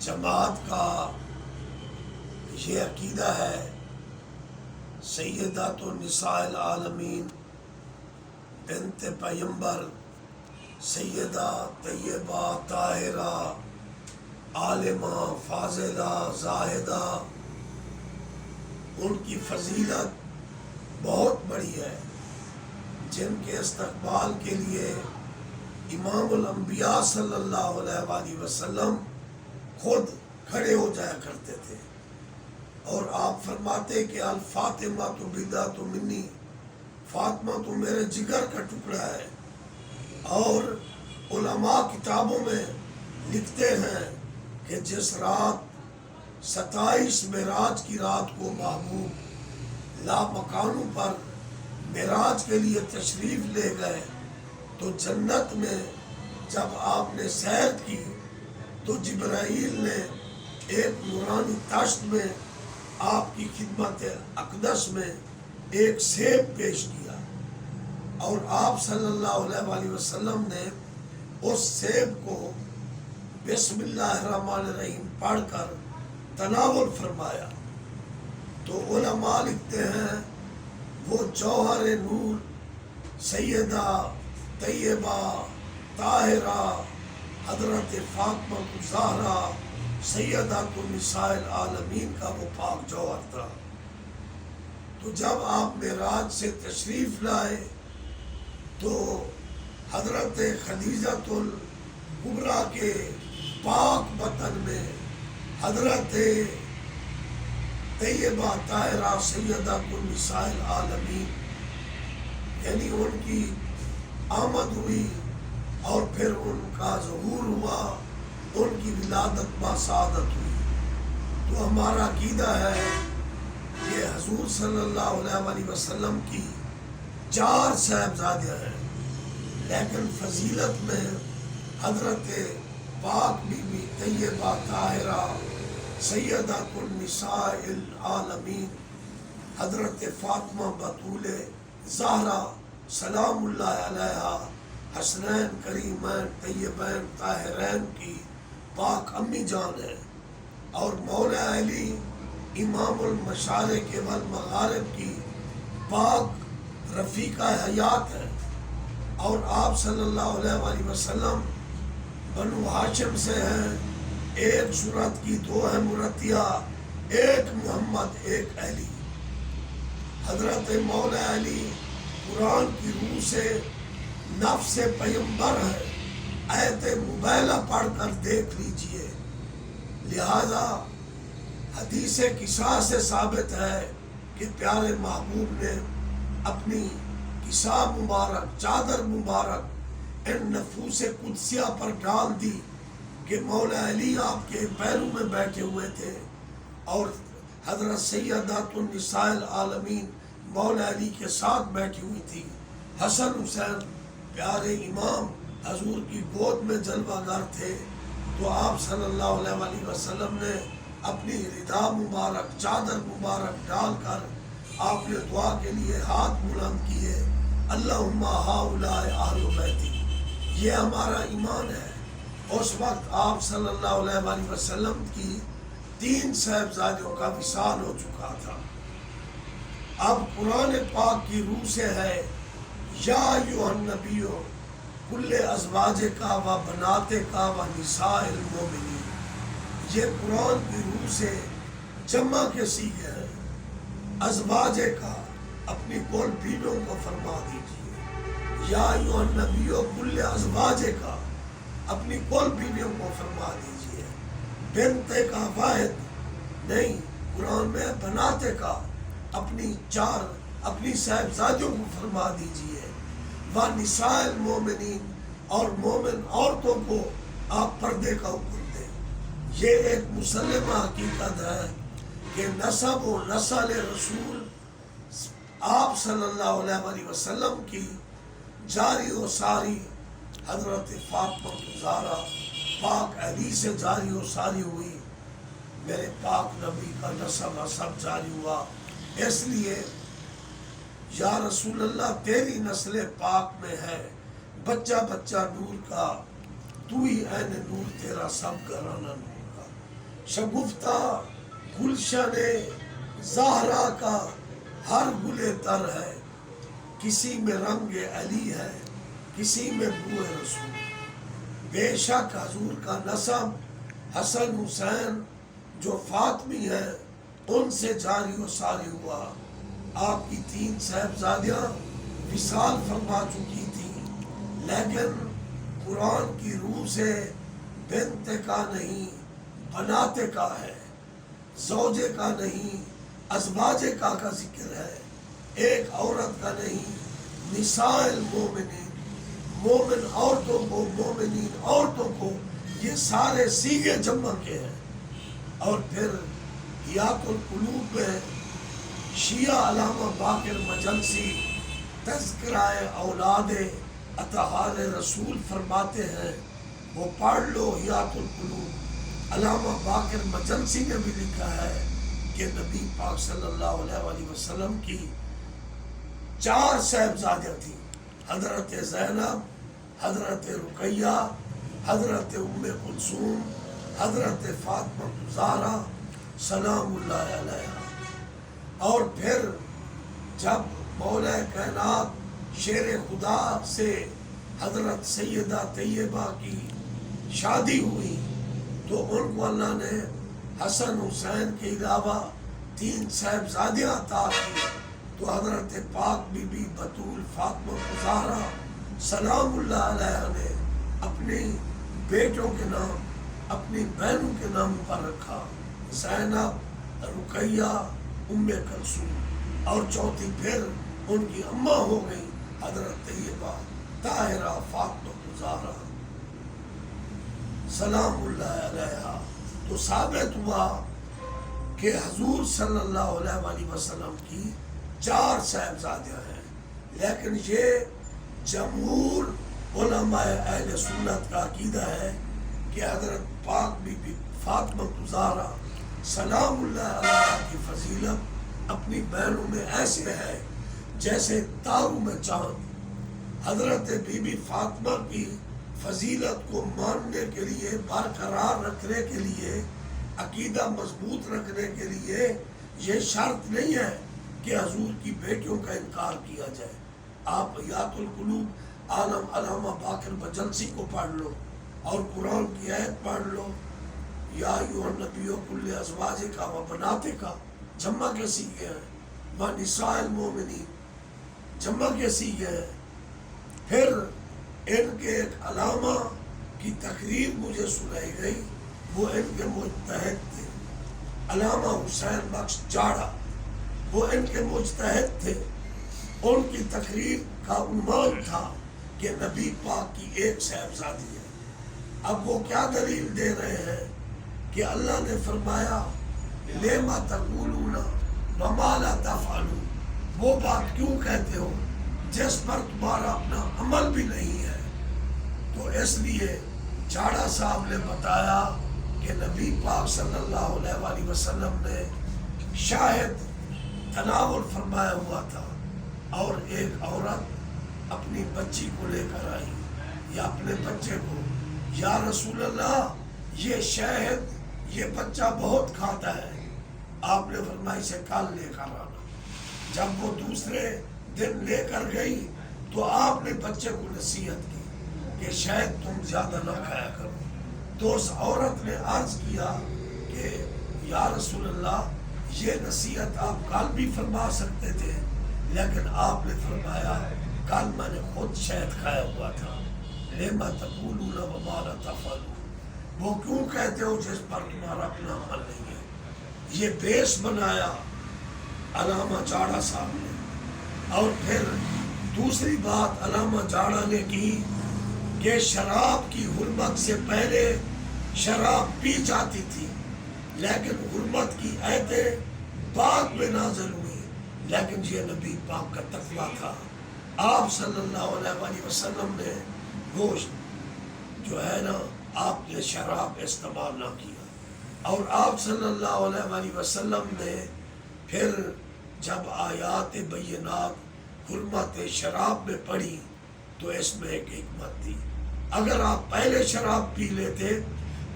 جماعت کا یہ عقیدہ ہے سیدات النساء العالمین بنت پیمبر سیدہ طیبہ طاہرہ عالمہ فاضلہ زاہدہ، ان کی فضیلت بہت بڑی ہے، جن کے استقبال کے لیے امام الانبیاء صلی اللہ علیہ وآلہ وسلم خود کھڑے ہو جایا کرتے تھے، اور آپ فرماتے کہ الفاطمہ تو بضعۃ منی، فاطمہ تو میرے جگر کا ٹکڑا ہے۔ اور علماء کتابوں میں لکھتے ہیں کہ جس رات 27 معراج کی رات کو محبوب لامکانوں پر معراج کے لیے تشریف لے گئے، تو جنت میں جب آپ نے سیر کی تو جبرائیل نے ایک نورانی طشت میں آپ کی خدمت اقدس میں ایک سیب پیش کیا، اور آپ صلی اللہ علیہ وآلہ وسلم نے اس سیب کو بسم اللہ الرحمن الرحیم پڑھ کر تناول فرمایا۔ تو علماء لکھتے ہیں وہ جوہر نور سیدہ طیبہ طاہرہ حضرت فاطمہ الزہرا سیدۃ النساء العالمین کا وہ پاک جوہر تھا۔ تو جب آپ معراج سے تشریف لائے تو حضرت خدیجۃ الکبریٰ کے پاک بدن میں حضرت طیبہ طاہرہ سیدۃ النساء العالمین یعنی ان کی آمد ہوئی، اور پھر ان کا ظہور ہوا، ان کی ولادت باسعادت ہوئی۔ تو ہمارا عقیدہ ہے کہ حضور صلی اللہ علیہ وآلہ وسلم کی 4 صاحبزادیاں ہیں، لیکن فضیلت میں حضرت پاک بی بی طیبہ طاہرہ سیدۃ النساء العالمین حضرت فاطمہ بطول زہرا سلام اللہ علیہا حسنین کریمین طیبین طاہرین کی پاک امی جان ہے، اور مولا علی امام المشارق والمغارب کی پاک رفیقہ حیات ہے، اور آپ صلی اللہ علیہ وآلہ وسلم بنو ہاشم سے ہیں، ایک صورت کی 2 ہے مرتیہ، ایک محمد ایک علی۔ حضرت مولا علی قرآن کی روح سے نفس پیمبر ہے، آیت مبیلہ پڑھ کر دیکھ لیجئے۔ لہذا حدیث کسا سے ثابت ہے کہ پیارے محبوب نے اپنی کسا مبارک چادر مبارک ان نفوس قدسیہ پر ڈال دی کہ مولا علی آپ کے پیروں میں بیٹھے ہوئے تھے، اور حضرت سیدات النساء العالمین مولا علی کے ساتھ بیٹھی ہوئی تھی۔ حسن حسین پیارے امام حضور کی گود میں جلوہ گر تھے، تو آپ صلی اللہ علیہ وآلہ وسلم نے اپنی ردا مبارک چادر مبارک ڈال کر آپ نے دعا کے لیے ہاتھ بلند کیے، اللہم ہؤلاء اہل بیتی، یہ ہمارا ایمان ہے۔ اس وقت آپ صلی اللہ علیہ وآلہ وسلم کی 3 صاحبزادیوں کا وصال ہو چکا تھا۔ اب قرآن پاک کی روح سے ہے یا ایھا النبی کل ازواجک و بناتک و نساء المؤمنین، یہ قرآن کی روح سے جمع کے صیغے ہیں۔ ازواج کا اپنی کل بیویوں کو فرما دیجیے، یا ایھا النبی کل ازواجک اپنی کل بیویوں کو فرما دیجیے۔ بنت کا واحد نہیں، قرآن میں بناتے کا اپنی 4 اپنی صاحبزادیوں کو فرما دیجیے۔ وَنِسَاءِ الْمُؤْمِنِينَ، اور مومن عورتوں کو آپ پردے کا حکم دیں۔ یہ ایک مسلمہ حقیقت ہے کہ نسب و نسل رسول آپ صلی اللہ علیہ وآلہ وسلم کی جاری و ساری حضرت فاطمہ الزہرا پاک علی سے جاری و ساری ہوئی، میرے پاک نبی کا نسب سب جاری ہوا۔ اس لیے یا رسول اللہ تیری نسل پاک میں ہے بچہ بچہ نور کا، تو ہی عین نور تیرا سب گھرانہ نور کا۔ شگفتہ گلشن زہرا کا ہر گل تر ہے، کسی میں رنگ علی ہے کسی میں بو رسول۔ بے شک حضور کا نسب حسن حسین جو فاطمی ہے ان سے جاری و ساری ہوا۔ آپ کی 3 صاحبزادیاں وصال فرما چکی تھیں، لیکن قرآن کی روح سے بنت کا نہیں بناتے کا ہے، زوجے کا نہیں ازواجے کا ذکر ہے، ایک عورت کا نہیں نساء المومنین، مومن عورتوں کو، مومنین عورتوں کو، یہ سارے صیغے جمع کے ہیں۔ اور پھر حیات القلوب میں شیعہ علامہ باقر مجلسی تذکرہ اولاد اطہار رسول فرماتے ہیں، وہ پڑھ لو حیات القلوب۔ علامہ باقر مجلسی نے بھی لکھا ہے کہ نبی پاک صلی اللہ علیہ وسلم کی 4 صاحبزادیاں تھیں، حضرت زینب، حضرت رقیہ، حضرت ام کلثوم، حضرت فاطمہ الزہرا سلام اللہ علیہا۔ اور پھر جب مولا کائنات شیر خدا سے حضرت سیدہ طیبہ کی شادی ہوئی تو ان کو اللہ نے حسن حسین کے علاوہ 3 صاحبزادیاں عطا کی، تو حضرت پاک بی بی بطول فاطمہ الزہرا سلام اللہ علیہ نے اپنے بیٹوں کے نام اپنی بہنوں کے نام پر رکھا، زینب، رقیہ، ام کلثوم، اور چوتھی پھر ان کی اماں ہو گئی حضرت طیبہ طاہرہ فاطمہ الزہرا سلام اللہ علیہا۔ تو ثابت ہوا کہ حضور صلی اللہ علیہ وسلم کی 4 صاحبزادیاں ہیں، لیکن یہ جمہور علماء اہل سنت کا عقیدہ ہے کہ حضرت پاک بی بی فاطمہ الزہرا سلام اللہ علیہ کی فضیلت اپنی بہنوں میں ایسے ہے جیسے تاروں میں چاند۔ حضرت بی بی فاطمہ کی فضیلت کو ماننے کے لیے، برقرار رکھنے کے لیے، عقیدہ مضبوط رکھنے کے لیے یہ شرط نہیں ہے کہ حضور کی بیٹیوں کا انکار کیا جائے۔ آپ حیات القلوب عالم علامہ باقر مجلسی کو پڑھ لو اور قرآن کی آیت پڑھ لو، یا ایھا النبی کل ازواجک و بناتک جمع کے سیغے ہیں، و نساء المومنین جمع کے سیغے ہیں۔ پھر ان کے ایک علامہ کی تقریر مجھے سنائی گئی، وہ ان کے مجتہد تھے، علامہ حسین بخش جاڑا، وہ ان کے مجتہد تھے۔ ان کی تقریر کا عنوان تھا کہ نبی پاک کی ایک صاحبزادی ہے۔ اب وہ کیا دلیل دے رہے ہیں کہ اللہ نے فرمایا لما تقولون وما لا تفعلون، وہ بات کیوں کہتے ہو جس پر تمہارا اپنا عمل بھی نہیں ہے۔ تو اس لیے جاڑا صاحب نے بتایا کہ نبی پاک صلی اللہ علیہ وسلم نے شاہد تناول فرمایا ہوا تھا، اور ایک عورت اپنی بچی کو لے کر آئی یا اپنے بچے کو، یا رسول اللہ یہ شہد یہ بچہ بہت کھاتا ہے، آپ نے فرمایا اسے کل لے کر آنا۔ جب وہ دوسرے دن لے کر گئی تو آپ نے بچے کو نصیحت کی کہ شاید تم زیادہ نہ کھایا کرو۔ تو اس عورت نے عرض کیا کہ یا رسول اللہ یہ نصیحت آپ کل بھی فرما سکتے تھے، لیکن آپ نے فرمایا کل میں نے خود شہد کھایا ہوا تھا، لما تقولون وما لا تفعلون، وہ کیوں کہتے ہو جس پر تمہارا اپنا عمل نہیں ہے۔ یہ بیس بنایا علامہ جاڑا صاحب نے۔ اور پھر دوسری بات علامہ جاڑا نے کی کہ شراب کی حرمت سے پہلے شراب پی جاتی تھی، لیکن حرمت کی آیتیں بعد میں نازل ہوئی، لیکن یہ نبی پاک کا تقویٰ تھا۔ آپ صلی اللہ علیہ وسلم نے گوشت جو ہے نا، آپ نے شراب استعمال نہ کیا، اور آپ صلی اللہ علیہ وسلم نے پھر جب آیات بینات حرمت شراب میں پڑھی تو اس میں ایک حکمت تھی۔ اگر آپ پہلے شراب پی لیتے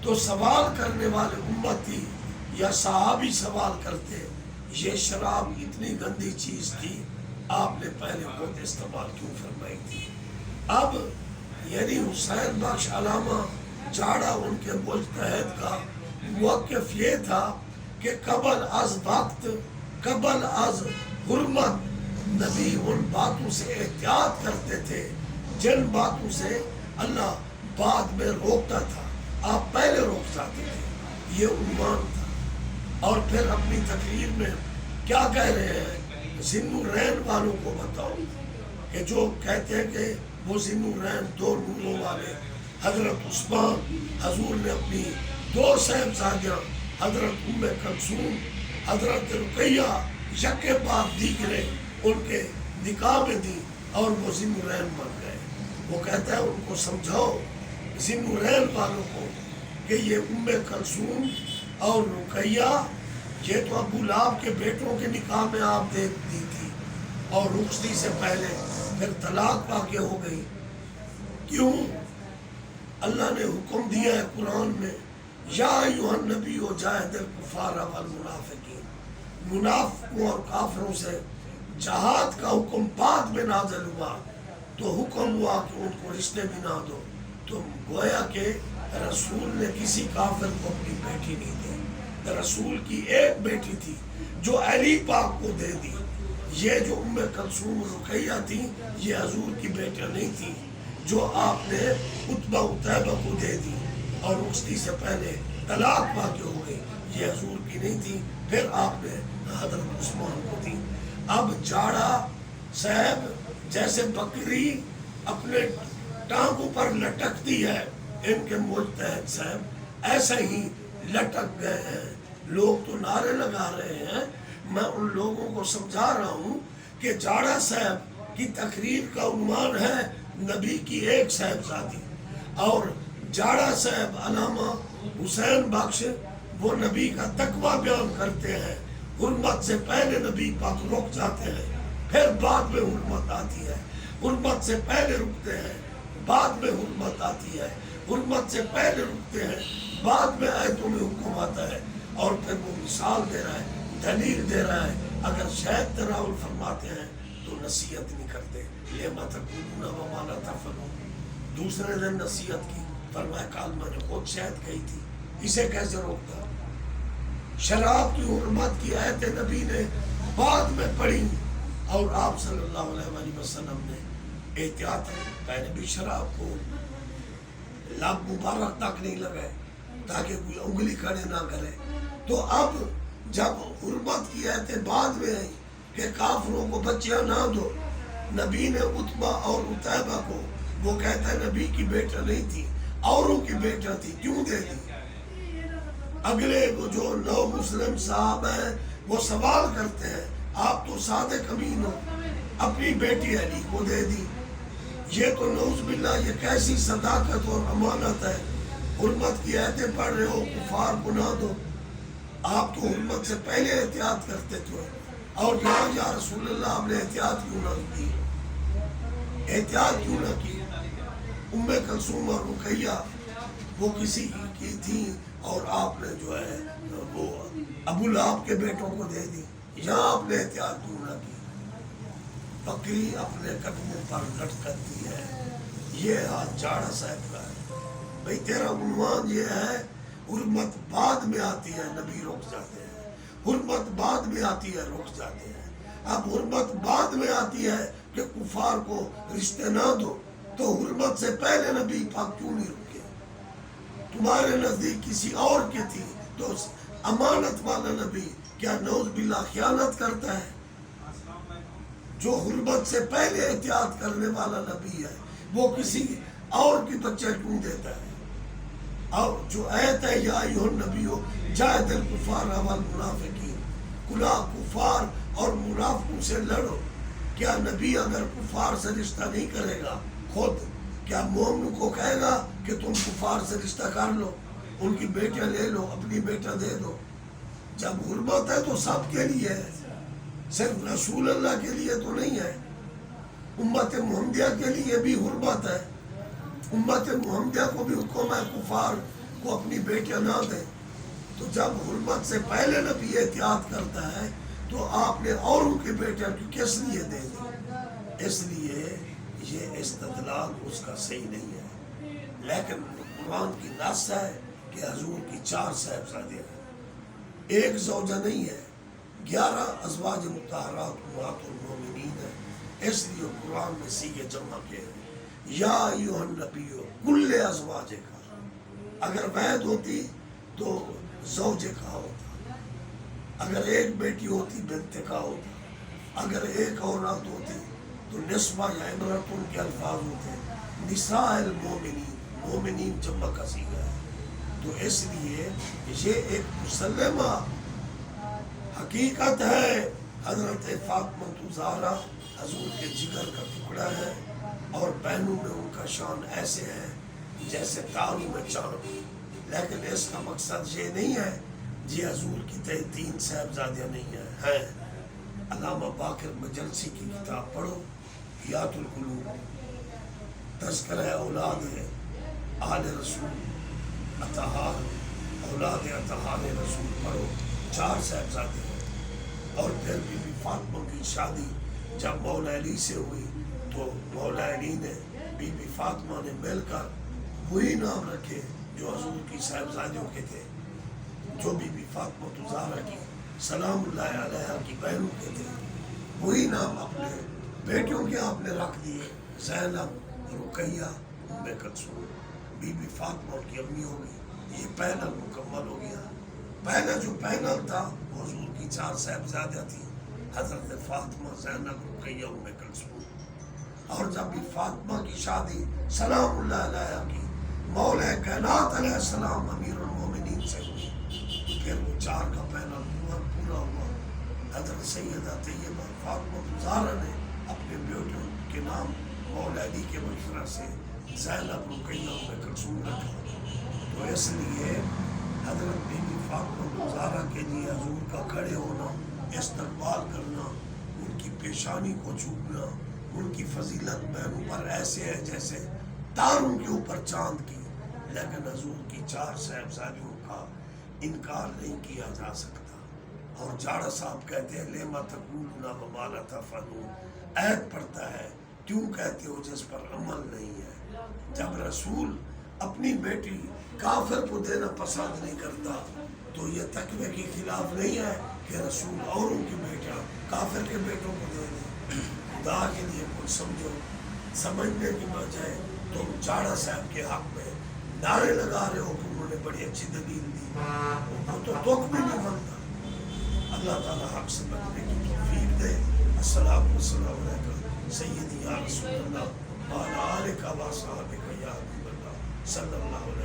تو سوال کرنے والے امتی یا صحابی سوال کرتے یہ شراب اتنی گندی چیز تھی آپ نے پہلے خود استعمال کیوں فرمائی تھی؟ اب یعنی حسین بخش علامہ جاڑا ان کے مجتہد کا موقف یہ تھا کہ قبل از وقت قبل از حرمت نبی ان باتوں سے احتیاط کرتے تھے جن باتوں سے اللہ بعد میں روکتا تھا، آپ پہلے روک جاتے تھے، یہ عنوان تھا۔ اور پھر اپنی تقریر میں کیا کہہ رہے ہیں؟ ذی-النورین والوں کو بتاؤ کہ جو کہتے ہیں کہ وہ ذی-النورین دو نوروں والے حضرت عثمان، حضور نے اپنی دو صاحبزادیاں حضرت ام کلثوم، حضرت رقیہ یکے بعد دیگرے ان کے نکاح میں دی اور وہ ذی-النورین بن گئے۔ وہ کہتا ہے ان کو سمجھاؤ ذی-النورین والوں کو کہ یہ ام کلثوم اور رقیہ یہ تو ابو لہب کے بیٹوں کے نکاح میں آپ دے دی تھی اور رخصتی سے پہلے پھر طلاق واقع ہو گئی۔ کیوں؟ اللہ نے حکم دیا ہے قرآن میں یا ایھا النبی جاہد الکفار والمنافقین، منافقوں اور کافروں سے جہاد کا حکم بعد میں نازل ہوا تو حکم ہوا کہ ان کو رشتے بھی نہ دو۔ تو گویا کہ رسول نے کسی کافر کو اپنی بیٹی نہیں دی، رسول کی ایک بیٹی تھی جو علی پاک کو دے دی۔ یہ جو ام کلثوم رقیہ تھی یہ حضور کی بیٹیاں نہیں تھی جو آپ نے عتبہ عتیبہ کو دے دی اور رخصتی سے پہلے طلاق واقع ہو گئی، یہ حضور کی نہیں تھی، پھر آپ نے حضرت عثمان کو دی۔ اب جاڑا صاحب جیسے بکری اپنے ٹانگوں پر لٹکتی ہے، ان کے مجتہد صاحب ایسا ہی لٹک گئے ہیں۔ لوگ تو نعرے لگا رہے ہیں، میں ان لوگوں کو سمجھا رہا ہوں کہ جاڑا صاحب کی تقریر کا عنوان ہے نبی کی ایک صاحبزادی، اور جاڑا صاحب علامہ حسین بخش وہ نبی کا تقویٰ بیان کرتے ہیں، حرمت سے پہلے نبی پاک رک جاتے ہیں پھر بعد میں حرمت آتی ہے، حرمت سے پہلے رکتے ہیں بعد میں حرمت آتی ہے، حرمت سے پہلے رکتے ہیں بعد میں آیتوں میں حکم آتا ہے۔ اور پھر وہ مثال دے رہا ہے، دلیل دے رہا ہے، اگر شہد تناول فرماتے ہیں تو نصیحت نہیں کرتے، لما تقولون وما لا تفعلون۔ دوسرے دن نصیحت کی، فرمایا کال میں نے خود شہد کہی تھی، اسے کیسے روکتا؟ شراب کی حرمت کی آیت نبی نے بعد میں پڑھی اور آپ صلی اللہ علیہ وسلم نے احتیاط پہلے بھی شراب کو لب مبارک تک نہیں لگائے تاکہ کوئی انگلی کھڑے نہ کرے۔ تو اب جب حرمت کی آیتیں بعد میں آئی کہ کافروں کو بچیاں نہ دو، نبی نے عتبہ اور عتیبہ کو، وہ کہتا ہے نبی کی بیٹا نہیں تھی اوروں کی بیٹا تھی، کیوں دے دی؟ اگلے وہ جو نو مسلم صاحب ہیں وہ سوال کرتے ہیں آپ تو صادق امین ہو، اپنی بیٹی علی کو دے دی، یہ تو نعوذ باللہ یہ کیسی صداقت اور امانت ہے؟ حرمت کی آیتیں پڑھ رہے ہو، کفار کو نہ دو، آپ تو حرمت سے پہلے احتیاط کرتے تھے، اور یہاں یا رسول اللہ آپ نے احتیاط کیوں نہ کی؟ احتیاط کیوں نہ کی؟ ام کلثوم اور رقیہ وہ کسی کی تھی اور آپ نے جو ہے وہ ابو لہب کے بیٹوں کو دے دی، یہاں آپ نے احتیاط کیوں نہ کی؟ بکری اپنے قدموں پر لٹکتی ہے، یہ ہاتھ جاڑا صاحب کا ہے۔ بھئی تیرا عنوان یہ ہے حرمت بعد میں آتی ہے نبی رک جاتے ہیں، حرمت بعد میں آتی ہے رک جاتے ہیں۔ اب حرمت بعد میں آتی ہے کہ کفار کو رشتے نہ دو، تو حرمت سے پہلے نبی پاک کیوں نہیں رکے؟ تمہارے نزدیک کسی اور کی تھی تو امانت والا نبی کیا نعوذ باللہ خیانت کرتا ہے؟ جو حرمت سے پہلے احتیاط کرنے والا نبی ہے وہ کسی اور کی بچہ کیوں دیتا ہے؟ اور جو آیت ہے یا ایھا النبی جاہد الکفار والمنافقین، کلا کفار اور منافقوں سے لڑو۔ کیا نبی اگر کفار سے رشتہ نہیں کرے گا خود، کیا مومن کو کہے گا کہ تم کفار سے رشتہ کر لو، ان کی بیٹیاں لے لو، اپنی بیٹا دے دو؟ جب حرمت ہے تو سب کے لیے ہے، صرف رسول اللہ کے لیے تو نہیں ہے۔ امت محمدیہ کے لیے بھی حرمت ہے، امت محمدیہ کو بھی حکم ہے کفار کو اپنی بیٹیاں نہ دیں. تو جب حرمت سے پہلے نبی احتیاط کرتا ہے تو آپ نے اوروں کے بیٹیاں کس لیے دے دی؟ اس لیے یہ استدلال اس کا صحیح نہیں ہے. لیکن قرآن کی نص ہے کہ حضور کی 4 صاحبزادیاں ہیں، ایک زوجہ نہیں ہے، 11 ازواج مطہرات امہات المومنین ہے. اس لیے قرآن میں صیغے جمع کے ہیں، یا ایھا النبی کل ازواج کا. اگر وحید ہوتی تو زوجے کا ہوتا، اگر ایک بیٹی ہوتی بنت کا ہوتا، اگر ایک اولاد ہوتی تو نسبہ یا امرتن کے الفاظ ہوتے. نساء المومنین، مومنین جمع کا صیغہ ہے. تو اس لیے یہ ایک مسلمہ حقیقت ہے. حضرت فاطمہ زہرا حضور کے جگر کا ٹکڑا ہے، اور بہنوں میں ان کا شان ایسے ہے جیسے تاروں میں چاند. لیکن اس کا مقصد یہ نہیں ہے جی حضور کی 3 صاحبزادیاں نہیں ہیں. علامہ باقر مجلسی کی کتاب پڑھو، حیات القلوب، تذکرہ اولاد آل رسول اطہار، اولاد اطہار رسول پڑھو. 4 صاحبزادے ہیں. اور پھر بی بی فاطمہ کی شادی جب مولا علی سے ہوئی تو مولا علی نے بی بی فاطمہ نے مل کر وہی نام رکھے جو حضور کی صاحبزادیوں کے تھے، جو بی بی فاطمہ زہرا کی سلام اللہ علیہ کی بہنوں کے تھے. وہی نام اپنے بیٹیوں کے آپ نے رکھ دیے، زینب، رقیہ، ام کلثوم. بی بی فاطمہ کی امی ہو گئی. یہ پینل مکمل ہو گیا. پہلا جو پینل تھا وہ حضور کی 4 صاحبزادیاں تھیں، حضرت فاطمہ، زینب، رقیہ، ام کلثوم. اور جب بھی فاطمہ کی شادی سلام اللہ علیہ کی مولا کائنات علیہ السلام امیر المومنین سے ہوئی، پھر وہ 4 کا پینل پورا ہوا. حضرت سیدہ طیبہ فاطمہ زہرا نے اپنے بیٹوں کے نام مولا علی کے مشورہ سے زینب، رقیہ، ام کلثوم رکھا. تو اس لیے حضرت بی بی فاطمہ زہرا کے لیے حضور کا کھڑے ہونا، استقبال کرنا، ان کی پیشانی کو چھونا، ان کی فضیلت بہنوں پر ایسے ہے جیسے تاروں کے اوپر چاند کی. لیکن حضور کی 4 صاحبزادیوں کا انکار نہیں کیا جا سکتا. اور جاڑا صاحب کہتے ہیں لما تقولون وما لا تفعلون، عیب پڑتا ہے کیوں کہتے ہو جس پر عمل نہیں ہے. جب رسول اپنی بیٹی کافر کو دینا پسند نہیں کرتا تو یہ تقوی کے خلاف نہیں ہے کہ رسول اوروں کی بیٹیاں کافر کے بیٹوں کو دے دیں. خدا کے لیے کچھ سمجھو. سمجھنے کی بجائے تم جاڑا صاحب کے حق میں نعرے لگا رہے ہو کہ انہوں نے بڑی اچھی دلیل دی، وہ تو تک بھی نہیں بنتا. اللہ تعالیٰ حق سے بننے کی توفیق دے. السلام علیکم سیدی یا رسول اللہ وعلی آلک و صحابک یا حبیب اللہ صلی اللہ علیہ